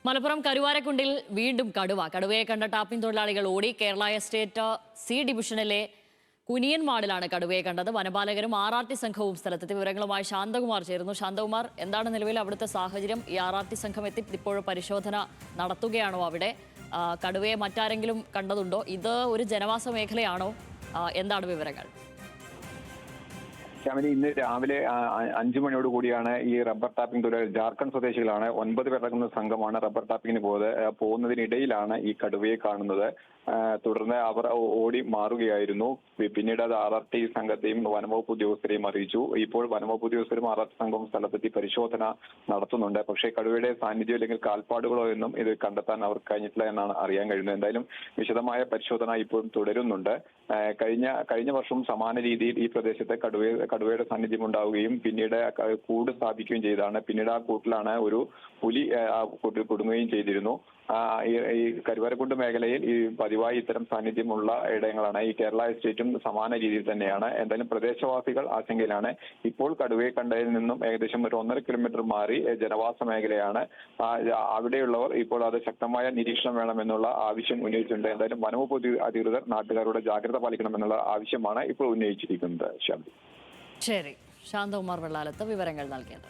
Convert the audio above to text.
മലപ്പുറം കരുവാരക്കുണ്ടിൽ വീണ്ടും കടുവയെ കണ്ട ടാപ്പിംഗ് തൊഴിലാളികൾ ഓടി. കേരള എസ്റ്റേറ്റ് സി ഡിവിഷനിലെ കുനിയൻമാടിലാണ് കടുവയെ കണ്ടത്. വനപാലകരും RRT സംഘവും സ്ഥലത്തെത്തി. വിവരങ്ങളുമായി ശാന്തകുമാർ ചേരുന്നു. ശാന്തകുമാർ, എന്താണ് നിലവിൽ അവിടുത്തെ സാഹചര്യം? ഈ RRT സംഘം എത്തി ഇപ്പോഴും പരിശോധന നടത്തുകയാണോ അവിടെ? കടുവയെ മറ്റാരെങ്കിലും കണ്ടതുണ്ടോ? ഇത് ഒരു ജനവാസ മേഖലയാണോ? എന്താണ് വിവരങ്ങൾ? ശ്യാമിനി, ഇന്ന് രാവിലെ 5 മണിയോട് കൂടിയാണ് ഈ റബ്ബർ ടാപ്പിംഗ് തൊഴിലാളി ജാർഖണ്ഡ് സ്വദേശികളാണ് 9 പേരടങ്ങുന്ന സംഘമാണ് റബ്ബർ ടാപ്പിങ്ങിന് പോകുന്നതിനിടയിലാണ് ഈ കടുവയെ കാണുന്നത്. തുടർന്ന് അവർ ഓടി മാറുകയായിരുന്നു. പിന്നീട് അത് RRT സംഘത്തെയും വനംവകുപ്പ് ഉദ്യോഗസ്ഥരെയും അറിയിച്ചു. ഇപ്പോൾ വനംവകുപ്പ് ഉദ്യോഗസ്ഥരും RRT സംഘവും സ്ഥലത്തെത്തി പരിശോധന നടത്തുന്നുണ്ട്. പക്ഷേ കടുവയുടെ സാന്നിധ്യം അല്ലെങ്കിൽ കാൽപ്പാടുകളോ എന്നും ഇത് കണ്ടെത്താൻ അവർക്ക് കഴിഞ്ഞിട്ടില്ല എന്നാണ് അറിയാൻ കഴിയുന്നത്. എന്തായാലും വിശദമായ പരിശോധന ഇപ്പോഴും തുടരുന്നുണ്ട്. കഴിഞ്ഞ വർഷം സമാന രീതിയിൽ ഈ പ്രദേശത്ത് കടുവയുടെ സാന്നിധ്യം ഉണ്ടാവുകയും പിന്നീട് കൂട് സ്ഥാപിക്കുകയും ചെയ്തതാണ്. പിന്നീട് ആ കൂട്ടിലാണ് ഒരു പുലി കുടുങ്ങുകയും ചെയ്തിരുന്നു. ഈ കരുവാരക്കുണ്ട് മേഖലയിൽ ഈ പതിവായി ഇത്തരം സാന്നിധ്യമുള്ള ഇടങ്ങളാണ്. ഈ കേരള എസ്റ്റേറ്റും സമാന രീതിയിൽ തന്നെയാണ്. എന്തായാലും പ്രദേശവാസികൾ ആശങ്കയിലാണ്. ഇപ്പോൾ കടുവയെ കണ്ടതിൽ നിന്നും ഏകദേശം ഒരു 1.5 കിലോമീറ്റർ മാറി ജനവാസ മേഖലയാണ്. അവിടെയുള്ളവർ ഇപ്പോൾ അത് ശക്തമായ നിരീക്ഷണം വേണമെന്നുള്ള ആവശ്യം ഉന്നയിച്ചിട്ടുണ്ട്. എന്തായാലും വനംവകുപ്പ് അധികൃതർ നാട്ടുകാരോട് ജാഗ്രത പാലിക്കണമെന്നുള്ള ആവശ്യമാണ് ഇപ്പോൾ ഉന്നയിച്ചിരിക്കുന്നത്. ശരി, ശാന്തകുമാർ വെള്ളാലത്ത് വിവരങ്ങൾ നൽകിയത്.